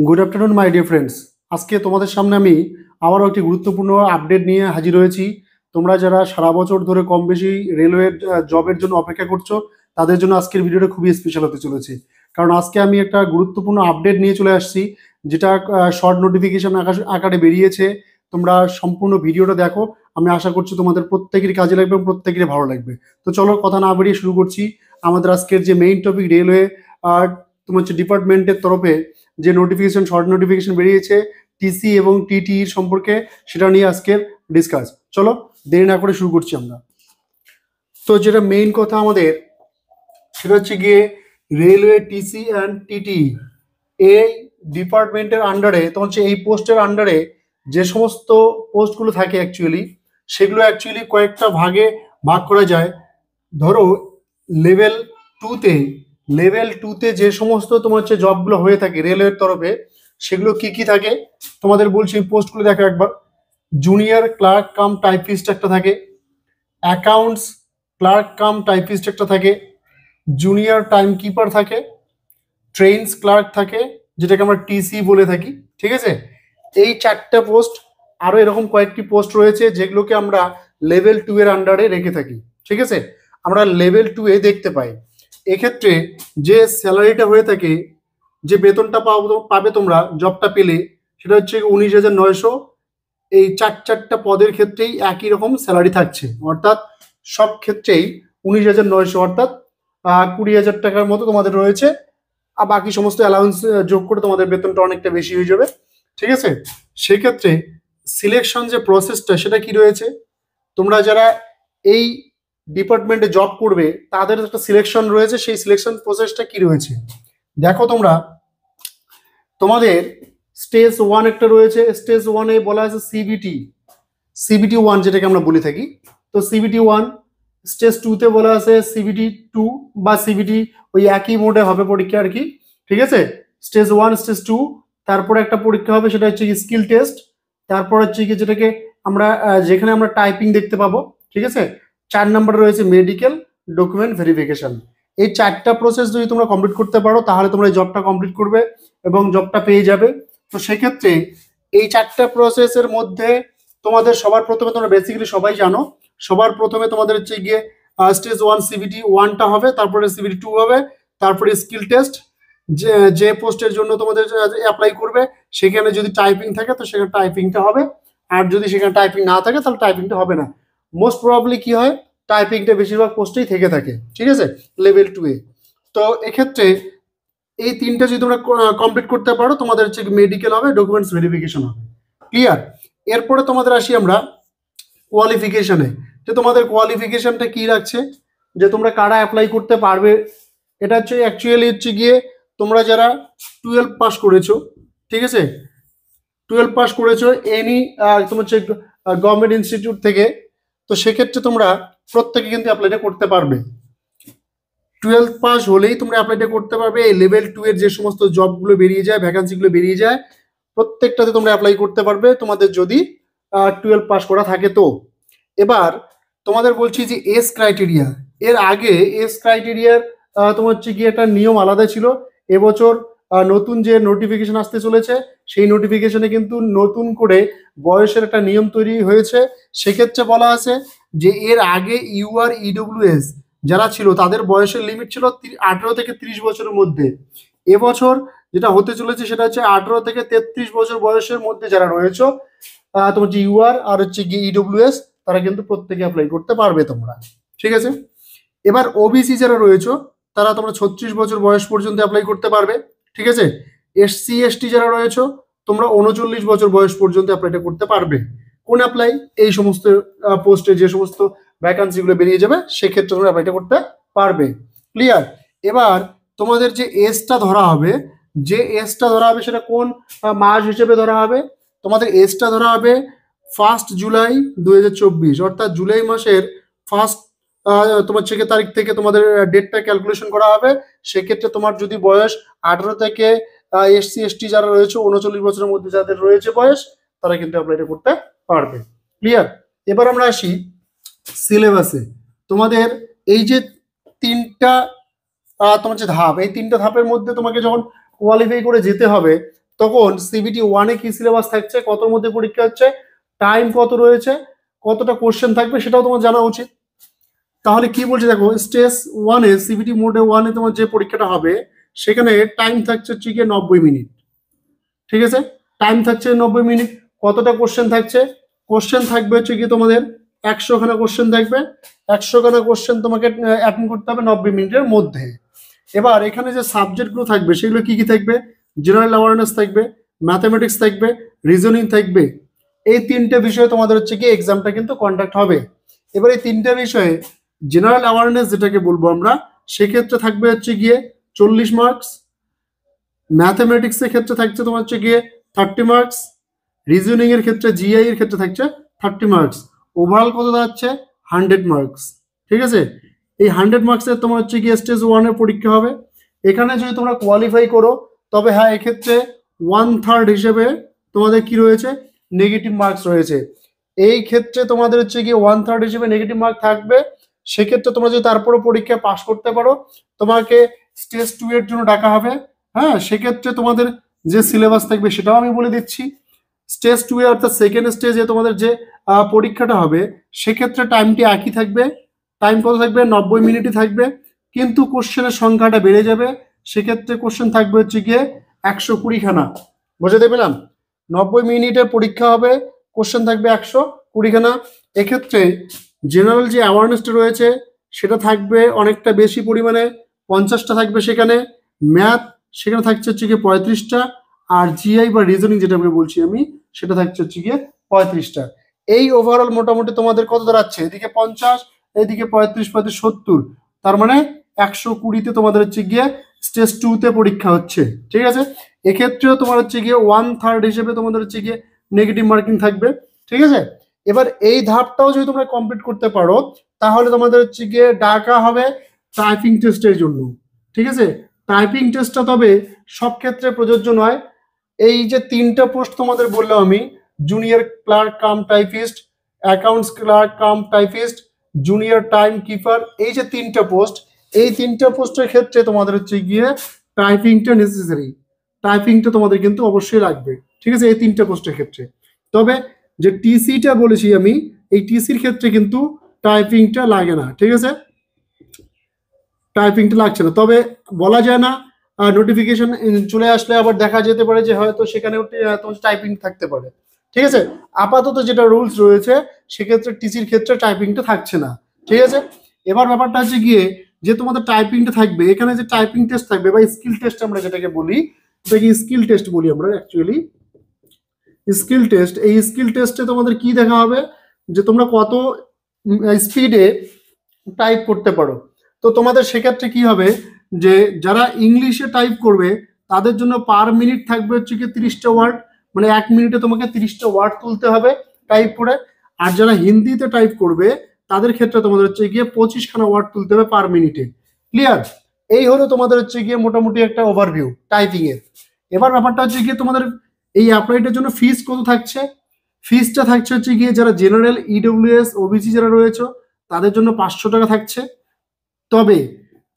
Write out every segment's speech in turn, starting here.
Good afternoon my dear friends. আজকে তোমাদের সামনে আমি আবারও একটি গুরুত্বপূর্ণ আপডেট নিয়ে হাজির হয়েছি। তোমরা যারা সারা বছর ধরে কম বেশি রেলওয়ের জবের জন্য অপেক্ষা করছো, তাদের জন্য আজকের ভিডিওটা খুবই স্পেশাল হতে চলেছে। কারণ আজকে আমি একটা গুরুত্বপূর্ণ আপডেট নিয়ে চলে আসছি, যেটা শর্ট নোটিফিকেশন আকারে বেরিয়েছে। তোমরা সম্পূর্ণ ভিডিওটা দেখো, আমি আশা করছি তোমাদের প্রত্যেকেরই কাজে লাগবে এবং প্রত্যেকেরই ভালো লাগবে। তো চলো কথা না বেরিয়ে শুরু করছি। আমাদের আজকের যে মেইন টপিক, রেলওয়ে আর তোমার হচ্ছে ডিপার্টমেন্টের তরফে যে নোটিফিকেশন, শর্ট নোটিফিকেশন বেরিয়েছে টিসি এবং টিটি সম্পর্কে, সেটা নিয়ে আজকের ডিসকাস। চলো দেরি না করে শুরু করছি আমরা। তো যেটা মেইন কথা আমাদের, সেটা হচ্ছে গিয়ে রেলওয়ে টিসি অ্যান্ড টিটি এই ডিপার্টমেন্টের আন্ডারে, তোমার হচ্ছে এই পোস্টের আন্ডারে যে সমস্ত পোস্টগুলো থাকে অ্যাকচুয়ালি, সেগুলো অ্যাকচুয়ালি কয়েকটা ভাগে ভাগ করা যায়। ধরো লেভেল টুতে লেভেল টুতে যে সমস্ত তোমার হচ্ছে জবগুলো হয়ে থাকে রেলওয়ের তরফে, সেগুলো কি কি থাকে তোমাদের বলছি। পোস্টগুলো দেখো একবার। জুনিয়র ক্লার্ক কাম টাইপিস্ট একটা থাকে, অ্যাকাউন্টস ক্লার্ক কাম টাইপিস্ট একটা থাকে, জুনিয়র টাইম কিপার থাকে, ট্রেনস ক্লার্ক থাকে, যেটাকে আমরা টিসি বলে থাকি। ঠিক আছে, এই চারটা পোস্ট, আরো এরকম কয়েকটি পোস্ট রয়েছে যেগুলোকে আমরা লেভেল টু এর আন্ডারে রেখে থাকি। ঠিক আছে, আমরা লেভেল টু এ দেখতে পাই। এক্ষেত্রে যে স্যালারিটা হয়ে থাকে, যে বেতনটা পাবে তোমরা জবটা পেলে, সেটা হচ্ছে 19,900। এই চারটা পদের ক্ষেত্রেই একই রকম স্যালারি থাকছে, অর্থাৎ সব ক্ষেত্রেই 19,900, অর্থাৎ 20,000 টাকার মতো তোমাদের রয়েছে। আর বাকি সমস্ত অ্যালাউন্স যোগ করে তোমাদের বেতনটা অনেকটা বেশি হয়ে যাবে। ঠিক আছে, সেক্ষেত্রে সিলেকশন যে প্রসেসটা, সেটা কি রয়েছে, তোমরা যারা এই ডিপার্টমেন্টে জব করবে তাদের একটা সিলেকশন রয়েছে। সেই সিলেকশন প্রসেসটা কি রয়েছে দেখো তোমরা। তোমাদের স্টেজ ওয়ান একটা রয়েছে। স্টেজ ওয়ানে বলা আছে সিবিটি, সিবিটি ওয়ান যেটাকে আমরা বলে থাকি। তো সিবিটি ওয়ান। স্টেজ টুতে বলা আছে সিবিটি টু বা সিবিটি, ওই একই মোডে হবে পরীক্ষা আর কি। ঠিক আছে, স্টেজ ওয়ান, স্টেজ টু, তারপরে একটা পরীক্ষা হবে, সেটা হচ্ছে স্কিল টেস্ট। তারপর হচ্ছে কি, যেটাকে আমরা যেখানে আমরা টাইপিং দেখতে পাবো। ঠিক আছে, 4 নম্বরে রয়েছে মেডিকেল ডকুমেন্ট ভেরিফিকেশন। এই চারটা প্রসেস যদি তোমরা কমপ্লিট করতে পারো, তাহলে তোমরা এই জবটা কমপ্লিট করবে এবং জবটা পেয়ে যাবে। তো সেক্ষেত্রে এই চারটা প্রসেসের মধ্যে তোমাদের সবার প্রথমে, তোমরা বেসিক্যালি সবাই জানো, সবার প্রথমে তোমাদের হচ্ছে গিয়ে স্টেজ ওয়ান সিবিটি ওয়ানটা হবে, তারপরে সিবিটি টু হবে, তারপরে স্কিল টেস্ট। যে যে পোস্টের জন্য তোমাদের অ্যাপ্লাই করবে, সেখানে যদি টাইপিং থাকে তো সেখানে টাইপিংটা হবে, আর যদি সেখানে টাইপিং না থাকে তাহলে টাইপিংটা হবে না। মোস্ট প্রবাবলি কি হয়, টাইপিংটা বেশিরভাগ পোস্টেই থেকে থাকে। ঠিক আছে, লেভেল টু এ। তো এক্ষেত্রে এই তিনটা যদি তোমরা কমপ্লিট করতে পারো, তোমাদের হচ্ছে মেডিকেল হবে, ডকুমেন্টস ভেরিফিকেশন হবে। ক্লিয়ার? এরপরে তোমাদের আসি আমরা কোয়ালিফিকেশনে, যে তোমাদের কোয়ালিফিকেশনটা কি রাখছে, যে তোমরা কারা অ্যাপ্লাই করতে পারবে। এটা হচ্ছে অ্যাকচুয়ালি হচ্ছে গিয়ে তোমরা যারা 12 পাস করেছো, ঠিক আছে, 12 পাস করেছো এনি তোমার হচ্ছে গভর্নমেন্ট ইনস্টিটিউট থেকে, তো সেক্ষেত্রে তোমরা প্রত্যেকে কিন্তু অ্যাপ্লাইটা করতে পারবে। 12 পাস হলেই তোমরা অ্যাপ্লাইটা করতে পারবে। এই লেভেল টু এর যে সমস্ত জবগুলো বেরিয়ে যায়, ভ্যাকান্সিগুলো বেরিয়ে যায়, প্রত্যেকটাতে তোমরা অ্যাপ্লাই করতে পারবে, তোমাদের যদি 12 পাস করা থাকে। তো এবার তোমাদের বলছি যে এজ ক্রাইটেরিয়া। এর আগে এজ ক্রাইটেরিয়ার তোমার হচ্ছে কি একটা নিয়ম আলাদা ছিল। এবছর নতুন যে নোটিফিকেশন আসতে চলেছে, সেই নোটিফিকেশনে কিন্তু নতুন করে বয়সের একটা নিয়ম তৈরি হয়েছে। সেক্ষেত্রে বলা আছে যে এর আগে ইউআর ইডব্লিউএস যারা ছিল, তাদের বয়সের লিমিট ছিল 18 থেকে 30 বছরের মধ্যে। এবছর যেটা হতে চলেছে, সেটা হচ্ছে 18 থেকে 33 বছর বয়সের মধ্যে যারা রয়েছে, তোমার যে ইউআর আর হচ্ছে গিয়ে ইডব্লিউএস, তারা কিন্তু প্রত্যেকে অ্যাপ্লাই করতে পারবে তোমরা। ঠিক আছে, এবার ওবিসি যারা রয়েছে, তারা তোমরা 36 বছর বয়স পর্যন্ত অ্যাপ্লাই করতে পারবে। ঠিক আছে, এসসি এসটি যারা রয়েছে, তোমরা 39 বছর বয়স পর্যন্ত অ্যাপ্লাইটা করতে পারবে। কোন অ্যাপ্লাই? এই সমস্ত পোস্টে যে সমস্ত ভ্যাকান্সিগুলো বেরিয়ে যাবে, সেক্ষেত্রে তোমরা অ্যাপ্লাইটা করতে পারবে। ক্লিয়ার? এবার তোমাদের যে এজটা ধরা হবে, সেটা কোন মাস হিসেবে ধরা হবে, তোমাদের এজটা ধরা হবে 1 জুলাই 2024, অর্থাৎ জুলাই মাসের ফার্স্ট তোমার তারিখ থেকে তোমাদের ডেটটা ক্যালকুলেশন করা হবে। সেক্ষেত্রে তোমার যদি বয়স 18 থেকে এসসি এসটি যারা রয়েছে 39 বছরের মধ্যে যাদের রয়েছে বয়স, তারা কিন্তু অ্যাপ্লাইটা করতে পারবে। ক্লিয়ার? এবার আমরা আসি সিলেবাসে। তোমাদের এই যে তিনটা তোমার যে ধাপ, এই তিনটা ধাপের মধ্যে তোমাকে যখন কোয়ালিফাই করে যেতে হবে, তখন সিবিটি 1-এ কি সিলেবাস থাকছে, কতর মধ্যে পরীক্ষা হচ্ছে, টাইম কত রয়েছে, কতটা কোশ্চেন থাকবে সেটাও তোমার জানা উচিত। তাহলে কি বলছে দেখো, স্টেজ 1-এ সিবিটি মোডে 1-এ তোমার যে পরীক্ষাটা হবে সেখানে টাইম থাকছে হচ্ছে গিয়ে 90 মিনিট। ঠিক আছে, টাইম থাকছে 90 মিনিট। কতটা কোশ্চেন থাকছে, কোশ্চেন থাকবে হচ্ছে গিয়ে তোমাদের 100খানা কোশ্চেন থাকবে। 100খানা কোশ্চেন তোমাকে অ্যাটেন্ড করতে হবে 90 মিনিটের মধ্যে। এবার এখানে যে সাবজেক্টগুলো থাকবে সেগুলো কি কি থাকবে, জেনারেল অ্যাওয়ারনেস থাকবে, ম্যাথামেটিক্স থাকবে, রিজনিং থাকবে। এই তিনটে বিষয়ে তোমাদের হচ্ছে কি এক্সামটা কিন্তু কন্ডাক্ট হবে। এবার এই তিনটে বিষয়ে জেনারেল অ্যাওয়ারনেস যেটাকে বলবো আমরা, সেক্ষেত্রে থাকবে হচ্ছে গিয়ে 40 মার্কস, ম্যাথামেটিক্সের ক্ষেত্রে থাকছে তোমার হচ্ছে গিয়ে 30 মার্কস, রিজনিং এর ক্ষেত্রে জিআই এর ক্ষেত্রে থাকছে 30 মার্কস। ওভারঅল কত দাঁড়াচ্ছে 100 মার্কস। ঠিক আছে, এই 100 মার্কসের তোমার হচ্ছে গিয়ে স্টেজ 1-এর পরীক্ষা হবে। এখানে যদি তোমরা কোয়ালিফাই করো তবে হ্যাঁ এক্ষেত্রে 1/3 হিসেবে তোমাদের কি রয়েছে, নেগেটিভ মার্কস রয়েছে। এই ক্ষেত্রে তোমাদের হচ্ছে গিয়ে 1/3 হিসেবে নেগেটিভ মার্ক থাকবে। সেক্ষেত্রে তোমরা যদি তারপরে পরীক্ষা পাশ করতে পারো তোমাকে স্টেজ 2 এর জন্য ডাকা হবে। হ্যাঁ, সেক্ষেত্রে তোমাদের যে সিলেবাস থাকবে সেটাও আমি বলে দিচ্ছি। স্টেজ 2-এ অর্থাৎ সেকেন্ড স্টেজে তোমাদের যে পরীক্ষাটা হবে সেক্ষেত্রে টাইমটি একই থাকবে। টাইম কত থাকবে, 90 মিনিটই থাকবে, কিন্তু কোশ্চেনের সংখ্যাটা বেড়ে যাবে। সেক্ষেত্রে কোশ্চেন থাকবে হচ্ছে গিয়ে 120খানা। বুঝতে পেলাম, 90 মিনিটের পরীক্ষা হবে, কোশ্চেন থাকবে 120খানা। এক্ষেত্রে জেনারেল যে অ্যাওয়ারনেসটা রয়েছে সেটা থাকবে অনেকটা বেশি পরিমাণে, 50টা থাকবে সেখানে। ম্যাথ সেখানে থাকছে হচ্ছে গিয়ে 35টা, আর জিআই বা রিজনিং যেটা আমি বলছি আমি, সেটা থাকছে হচ্ছে গিয়ে 35টা। এই ওভারঅল মোটামুটি তোমাদের কত দাঁড়াচ্ছে, এদিকে 50, এদিকে 35, 35, 70, তার মানে 120তে তোমাদের হচ্ছে গিয়ে স্টেজ 2-তে পরীক্ষা হচ্ছে। ঠিক আছে, এক্ষেত্রেও তোমার হচ্ছে গিয়ে 1/3 হিসেবে তোমাদের হচ্ছে গিয়ে নেগেটিভ মার্কিং থাকবে। ঠিক আছে, এবার এই ধাপটাও যদি তোমরা কমপ্লিট করতে পারো তাহলে তোমাদের হচ্ছে গিয়ে ডাকা হবে টাইপিং টেস্টের জন্য। ঠিক আছে, টাইপিং টেস্টটা তবে সব ক্ষেত্রে প্রযোজ্য নয়। এই যে 3টা পোস্ট তোমাদের বললাম আমি, junior clerk cum typist, accounts clerk cum typist, junior time keeper, এই যে 3টা পোস্ট, এই 3টা পোস্টের ক্ষেত্রে তোমাদের হচ্ছে গিয়ে টাইপিংটা নেসেসারি। টাইপিংটা তোমাদের কিন্তু অবশ্যই লাগবে। ঠিক আছে, এই 3টা পোস্টের ক্ষেত্রে। তবে যে টিসিটা বলেছি আমি, এই টিসির ক্ষেত্রে কিন্তু টাইপিংটা লাগে না। ঠিক আছে, টাইপিংটা লাগছে না, তবে বলা যায় না, নোটিফিকেশন চলে আসলে আবার দেখা যেতে পারে যে হয়তো সেখানে তোমার টাইপিং থাকতে পারে। ঠিক আছে, আপাতত যেটা রুলস রয়েছে সেক্ষেত্রে টিসির ক্ষেত্রে টাইপিংটা থাকছে না। ঠিক আছে, এবার ব্যাপারটা হচ্ছে গিয়ে যে তোমাদের টাইপিংটা থাকবে, এখানে যে টাইপিং টেস্ট থাকবে বা স্কিল টেস্ট আমরা যেটাকে বলি, সেটাকে স্কিল টেস্ট বলি আমরা অ্যাকচুয়ালি। স্কিল টেস্ট, এই স্কিল টেস্টে তোমাদের কি দেখা হবে, যে তোমরা কত স্পিডে টাইপ করতে পারো। তো তোমাদের সেক্ষেত্রে কি হবে, যে যারা ইংলিশে টাইপ করবে তাদের জন্য পার মিনিট থাকবে হচ্ছে কি 30টা ওয়ার্ড, মানে 1 মিনিটে তোমাকে 30টা ওয়ার্ড তুলতে হবে টাইপ করে। আর যারা হিন্দিতে টাইপ করবে তাদের ক্ষেত্রে তোমাদের হচ্ছে গিয়ে 25খানা ওয়ার্ড তুলতে হবে পার মিনিটে। ক্লিয়ার, এই হলো তোমাদের হচ্ছে গিয়ে মোটামুটি একটা ওভারভিউ টাইপিং এর। এবার ব্যাপারটা হচ্ছে গিয়ে তোমাদের এই অ্যাপ্লাইটার জন্য ফিস কত থাকছে। ফিসটা থাকছে হচ্ছে গিয়ে যারা জেনারেল, ইডব্লিউএস, ওবিসি যারা রয়েছে তাদের জন্য 500 টাকা থাকছে। তবে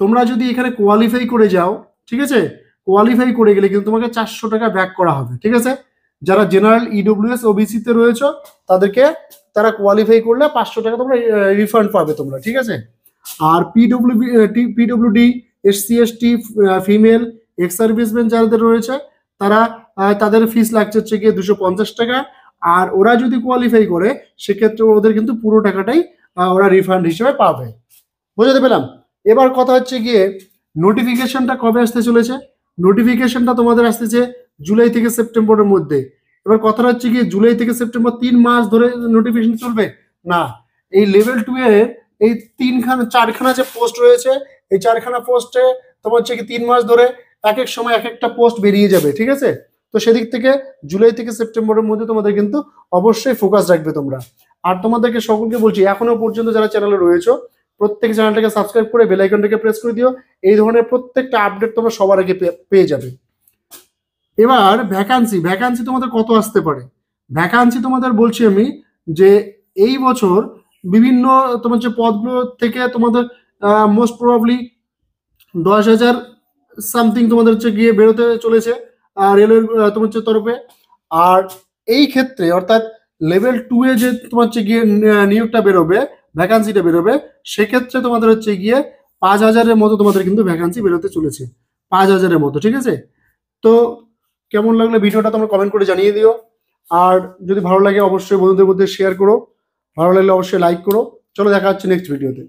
তোমরা যদি এখানে কোয়ালিফাই করে যাও, ঠিক আছে, কোয়ালিফাই করে গেলে কিন্তু তোমাকে 400 টাকা ব্যাক করা হবে। ঠিক আছে, যারা জেনারেল, ইডব্লিউএস, ওবিসি তে রয়েছে তাদেরকে, তারা কোয়ালিফাই করলে 500 টাকা তোমরা রিফান্ড পাবে তোমরা। ঠিক আছে, আর PWD, SC ST, female, ex serviceman যাদের রয়েছে তারা, তাদের ফিস লাগছে হচ্ছে গিয়ে 250 টাকা। আর ওরা যদি কোয়ালিফাই করে সেক্ষেত্রে ওদের কিন্তু পুরো টাকাটাই ওরা রিফান্ড হিসেবে পাবে। বুঝতে পেলাম। এবার কথা হচ্ছে গিয়ে নোটিফিকেশনটা কবে আসতে চলেছে। নোটিফিকেশনটা তোমাদের আসতেছে জুলাই থেকে সেপ্টেম্বরের মধ্যে। এবার কথাটা হচ্ছে গিয়ে জুলাই থেকে সেপ্টেম্বর 3 মাস ধরে নোটিফিকেশন চলবে না। এই লেভেল 2 এর এই 4খানা যে পোস্ট রয়েছে, এই 4খানা পোস্টে তোমার হচ্ছে কি 3 মাস ধরে এক এক সময় এক একটা পোস্ট বেরিয়ে যাবে। ঠিক আছে, তো সেদিক থেকে জুলাই থেকে সেপ্টেম্বরের মধ্যে তোমাদের কিন্তু অবশ্যই ফোকাস রাখবে তোমরা। আর তোমাদেরকে সকলকে বলছি, এখনো পর্যন্ত যারা চ্যানেলে রয়েছে প্রত্যেক চ্যানেলটাকে সাবস্ক্রাইব করে বেল আইকনটাকে প্রেস করে দিও। এই ধরনের প্রত্যেকটা আপডেট তোমরা সবার আগে পেয়ে যাবে। এবার ভ্যাকান্সি তোমাদের কত আসতে পারে। ভ্যাকান্সি তোমাদের বলছি আমি যে এই বছর বিভিন্ন তোমার যে পদগুলো থেকে তোমাদের মোস্ট প্রবাবলি 10,000 সামথিং তোমাদের হচ্ছে গিয়ে বেরোতে চলেছে। রেলওয়ের তোমার হচ্ছে তরফে। আর এই ক্ষেত্রে অর্থাৎ লেভেল 2 এ যে তোমার হচ্ছে গিয়ে নিয়োগটা বেরোবে, ভ্যাকান্সিটা বেরোবে, সেক্ষেত্রে তোমাদের হচ্ছে গিয়ে 5,000-এর মতো তোমাদের কিন্তু ভ্যাকান্সি বেরোতে চলেছে, 5,000-এর মতো। ঠিক আছে? তো কেমন লাগলো ভিডিওটা তোমরা কমেন্ট করে জানিয়ে দিও। আর যদি ভালো লাগে অবশ্যই বন্ধুদের মধ্যে শেয়ার করো, ভালো লাগলে অবশ্যই লাইক করো। চলো দেখা হচ্ছে নেক্সট ভিডিওতে।